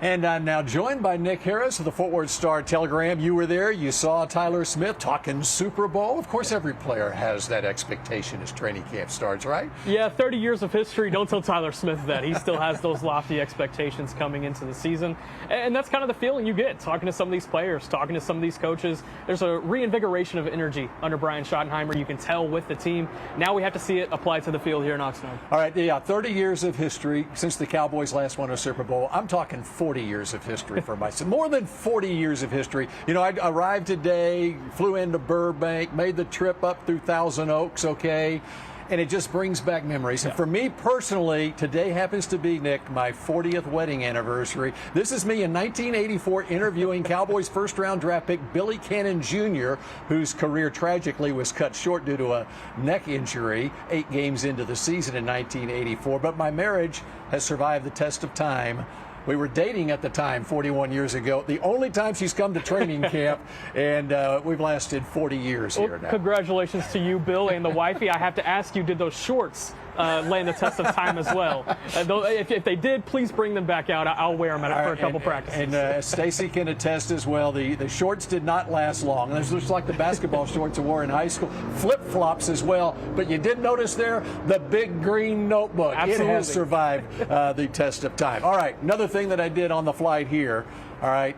And I'm now joined by Nick Harris of the Fort Worth Star-Telegram. You were there. You saw Tyler Smith talking Super Bowl. Of course, every player has that expectation as training camp starts, right? Yeah, 30 years of history. Don't tell Tyler Smith that. He still has those lofty expectations coming into the season. And that's kind of the feeling you get talking to some of these players, talking to some of these coaches. There's a reinvigoration of energy under Brian Schottenheimer. You can tell with the team. Now we have to see it applied to the field here in Oxnard. All right, yeah, 30 years of history since the Cowboys last won a Super Bowl. I'm talking 40 years of history for myself. More than 40 years of history. You know, I arrived today, flew into Burbank, made the trip up through Thousand Oaks, okay? And it just brings back memories. And for me personally, today happens to be, Nick, my 40th wedding anniversary. This is me in 1984 interviewing Cowboys first-round draft pick Billy Cannon Jr., whose career tragically was cut short due to a neck injury 8 games into the season in 1984. But my marriage has survived the test of time. We were dating at the time, 41 years ago. The only time she's come to training camp, and we've lasted 40 years here now. Congratulations to you, Bill, and the wifey. I have to ask you, did those shorts land the test of time as well? If they did, please bring them back out. I'll wear them for a couple practices. And Stacy can attest as well. The shorts did not last long. Those just like the basketball shorts I wore in high school. Flip-flops as well. But you did notice there the big green notebook. Absolutely. It has survived the test of time. All right, another thing that I did on the flight here. All right.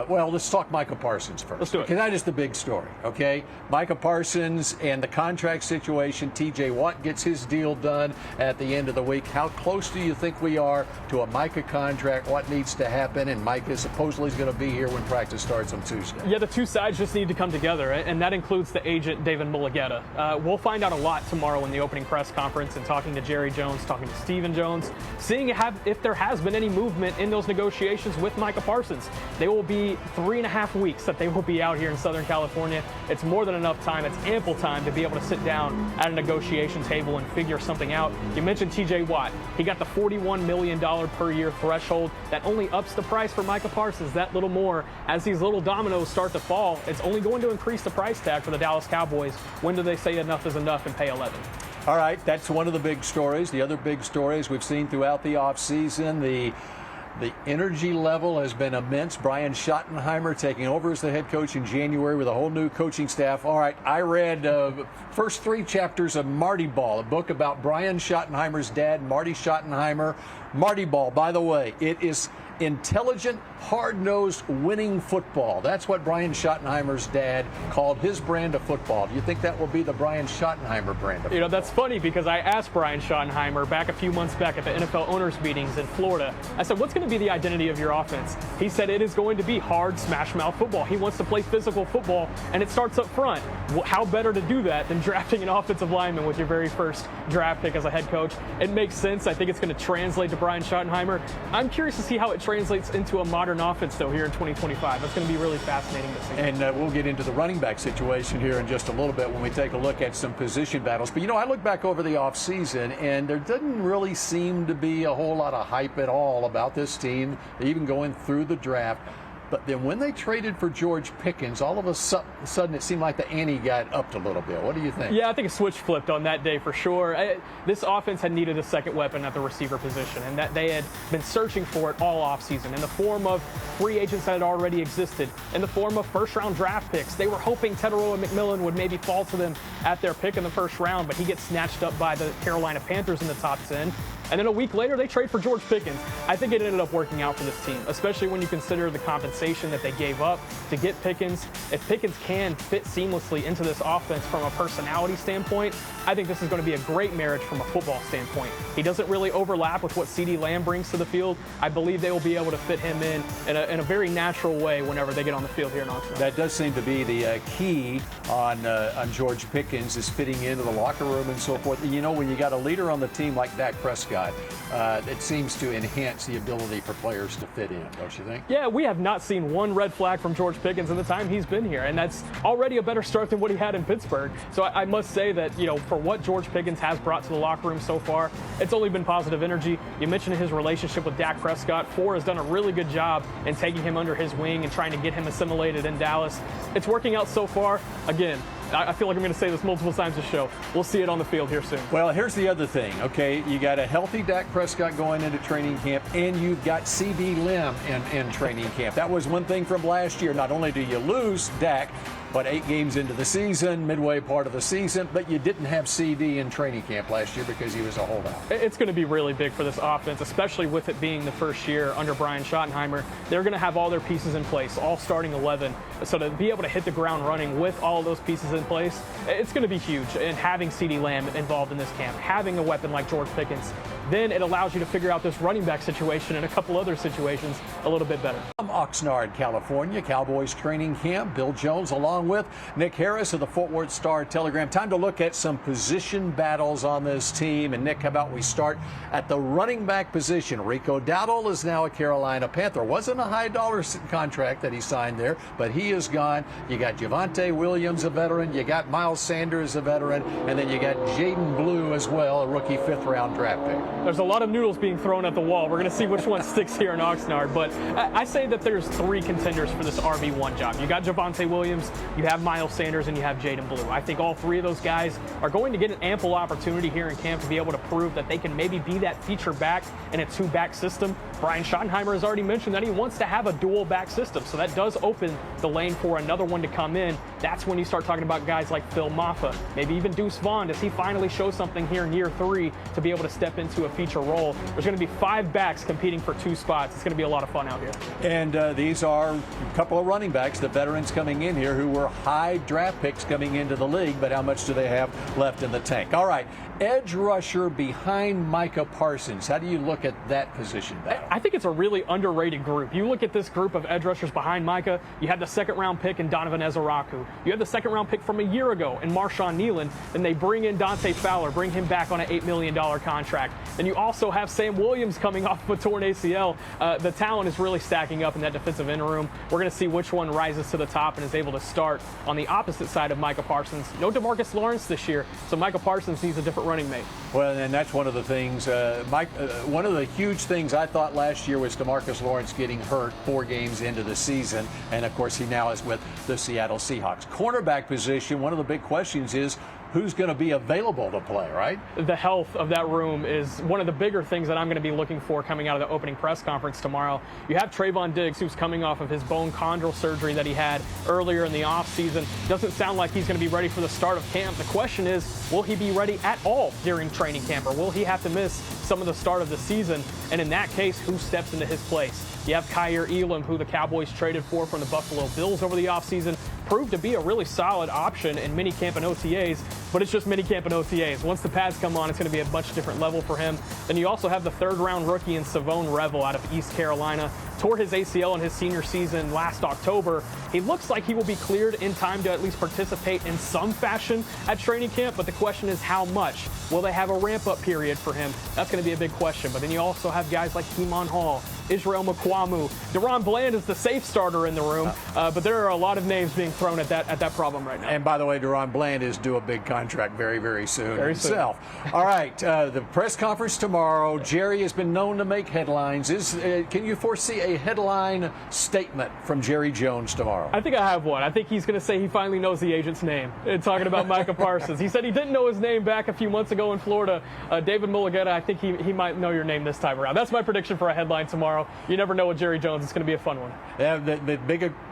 Well, let's talk Micah Parsons first. Let's do it. Because that is the big story, okay? Micah Parsons and the contract situation. TJ Watt gets his deal done at the end of the week. How close do you think we are to a Micah contract? What needs to happen? And Micah supposedly is going to be here when practice starts on Tuesday. Yeah, the two sides just need to come together, and that includes the agent, David Mulugeta. We'll find out a lot tomorrow in the opening press conference and talking to Jerry Jones, talking to Stephen Jones, seeing if there has been any movement in those negotiations with Micah Parsons. They will be 3.5 weeks that they will be out here in Southern California. It's more than enough time. It's ample time to be able to sit down at a negotiation table and figure something out. You mentioned TJ Watt. He got the $41 million per year threshold. That only ups the price for Micah Parsons that little more. As these little dominoes start to fall, it's only going to increase the price tag for the Dallas Cowboys. When do they say enough is enough and pay 11? All right, that's one of the big stories. The other big stories we've seen throughout the offseason, the energy level has been immense. Brian Schottenheimer taking over as the head coach in January with a whole new coaching staff. All right, I read first 3 chapters of Marty Ball, a book about Brian Schottenheimer's dad, Marty Schottenheimer. Marty Ball, by the way, it is intelligent, hard-nosed, winning football. That's what Brian Schottenheimer's dad called his brand of football. Do you think that will be the Brian Schottenheimer brand of football? You know, that's funny because I asked Brian Schottenheimer back a few months back at the NFL owners meetings in Florida. I said, what's going to be the identity of your offense? He said it is going to be hard, smash-mouth football. He wants to play physical football, and it starts up front. Well, how better to do that than drafting an offensive lineman with your very first draft pick as a head coach? It makes sense. I think it's going to translate to Brian Schottenheimer. I'm curious to see how it translates into a modern offense, though, here in 2025. That's going to be really fascinating to see. And we'll get into the running back situation here in just a little bit when we take a look at some position battles. But, you know, I look back over the offseason, and there didn't really seem to be a whole lot of hype at all about this team, even going through the draft. But then when they traded for George Pickens, all of a sudden it seemed like the ante got upped a little bit. What do you think? Yeah, I think a switch flipped on that day for sure. This offense had needed a second weapon at the receiver position, and that they had been searching for it all offseason in the form of free agents that had already existed, in the form of first-round draft picks. They were hoping Teteroa McMillan would maybe fall to them at their pick in the first round, but he gets snatched up by the Carolina Panthers in the top 10. And then a week later, they trade for George Pickens. I think it ended up working out for this team, especially when you consider the compensation that they gave up to get Pickens. If Pickens can fit seamlessly into this offense from a personality standpoint, I think this is going to be a great marriage from a football standpoint. He doesn't really overlap with what CeeDee Lamb brings to the field. I believe they will be able to fit him in a very natural way whenever they get on the field here in Oxnard. That does seem to be the key on George Pickens, is fitting into the locker room and so forth. And, you know, when you got a leader on the team like Dak Prescott, it seems to enhance the ability for players to fit in, don't you think? Yeah, we have not seen one red flag from George Pickens in the time he's been here, and that's already a better start than what he had in Pittsburgh. So I must say that, you know, for what George Pickens has brought to the locker room so far, it's only been positive energy. You mentioned his relationship with Dak Prescott. Ford has done a really good job in taking him under his wing and trying to get him assimilated in Dallas. It's working out so far. Again, I feel like I'm going to say this multiple times this show. We'll see it on the field here soon. Well, here's the other thing, okay? You got a healthy Dak Prescott going into training camp, and you've got CD Lamb in training camp. That was one thing from last year. Not only do you lose Dak, but 8 games into the season, midway part of the season, but you didn't have CD in training camp last year because he was a holdout. It's going to be really big for this offense, especially with it being the first year under Brian Schottenheimer. They're going to have all their pieces in place, all starting 11. So to be able to hit the ground running with all those pieces in place, it's going to be huge. And having CD Lamb involved in this camp, having a weapon like George Pickens, then it allows you to figure out this running back situation and a couple other situations a little bit better. From Oxnard, California, Cowboys training camp. Bill Jones along with Nick Harris of the Fort Worth Star-Telegram. Time to look at some position battles on this team. And Nick, how about we start at the running back position? Rico Dowdle is now a Carolina Panther. Wasn't a high dollar contract that he signed there, but he is gone. You got Javonte Williams, a veteran. You got Miles Sanders, a veteran. And then you got Jaden Blue as well, a rookie 5th-round draft pick. There's a lot of noodles being thrown at the wall. We're going to see which one sticks here in Oxnard. But I say that there's 3 contenders for this RB1 job. You got Javonte Williams, you have Miles Sanders, and you have Jaden Blue. I think all 3 of those guys are going to get an ample opportunity here in camp to be able to prove that they can maybe be that feature back in a 2-back system. Brian Schottenheimer has already mentioned that he wants to have a dual-back system, so that does open the lane for another one to come in. That's when you start talking about guys like Phil Maffa, maybe even Deuce Vaughn. Does he finally show something here in year 3 to be able to step into a feature role? There's going to be 5 backs competing for 2 spots. It's going to be a lot of fun out here. And these are a couple of running backs, the veterans coming in here who were high draft picks coming into the league, but how much do they have left in the tank? All right, edge rusher behind Micah Parsons. How do you look at that position battle? I think it's a really underrated group. You look at this group of edge rushers behind Micah, you have the 2nd-round pick in Donovan Ezaraku. You have the 2nd-round pick from a year ago in Marshawn Nealon, and they bring in Dante Fowler, bring him back on an $8 million contract. And you also have Sam Williams coming off of a torn ACL. The talent is really stacking up in that defensive end room. We're going to see which one rises to the top and is able to start on the opposite side of Micah Parsons. No DeMarcus Lawrence this year, so Micah Parsons needs a different running mate. Well, and that's one of the things, one of the huge things I thought last year was DeMarcus Lawrence getting hurt 4 games into the season. And, of course, he now is with the Seattle Seahawks. Cornerback position, one of the big questions is, who's going to be available to play, right? The health of that room is one of the bigger things that I'm going to be looking for coming out of the opening press conference tomorrow. You have Trayvon Diggs, who's coming off of his bone chondral surgery that he had earlier in the offseason. Doesn't sound like he's going to be ready for the start of camp. The question is, will he be ready at all during training camp, or will he have to miss some of the start of the season? And in that case, who steps into his place? You have Kyer Elam, who the Cowboys traded for from the Buffalo Bills over the offseason, proved to be a really solid option in minicamp and OTAs, but it's just minicamp and OTAs. Once the pads come on, it's going to be a much different level for him. Then you also have the 3rd-round rookie in Savone Revel out of East Carolina. Tore his ACL in his senior season last October. He looks like he will be cleared in time to at least participate in some fashion at training camp, but the question is how much? Will they have a ramp-up period for him? That's going to be a big question. But then you also have guys like Keemon Hall, Israel Mukwamu. Deron Bland is the safe starter in the room, but there are a lot of names being thrown at that problem right now. And by the way, Deron Bland is due a big contract very, very soon himself. All right, the press conference tomorrow. Jerry has been known to make headlines. Can you foresee a headline statement from Jerry Jones tomorrow? I think I have one. I think he's going to say he finally knows the agent's name. Talking about Micah Parsons. He said he didn't know his name back a few months ago in Florida. David Mulugeta, I think he might know your name this time around. That's my prediction for a headline tomorrow. You never know with Jerry Jones. It's going to be a fun one. Yeah, the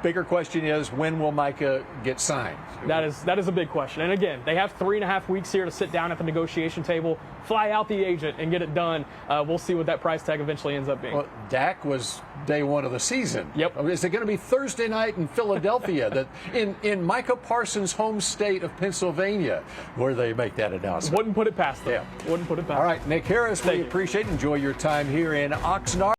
bigger question is, when will Micah get signed? That is a big question. And again, they have 3.5 weeks here to sit down at the negotiation table, fly out the agent, and get it done. We'll see what that price tag eventually ends up being. Well, Dak was day 1 of the season. Yep. Is it going to be Thursday night in Philadelphia, in Micah Parsons' home state of Pennsylvania, where they make that announcement? Wouldn't put it past them. Yeah. Wouldn't put it past them. All right, Nick Harris, we appreciate it. Enjoy your time here in Oxnard.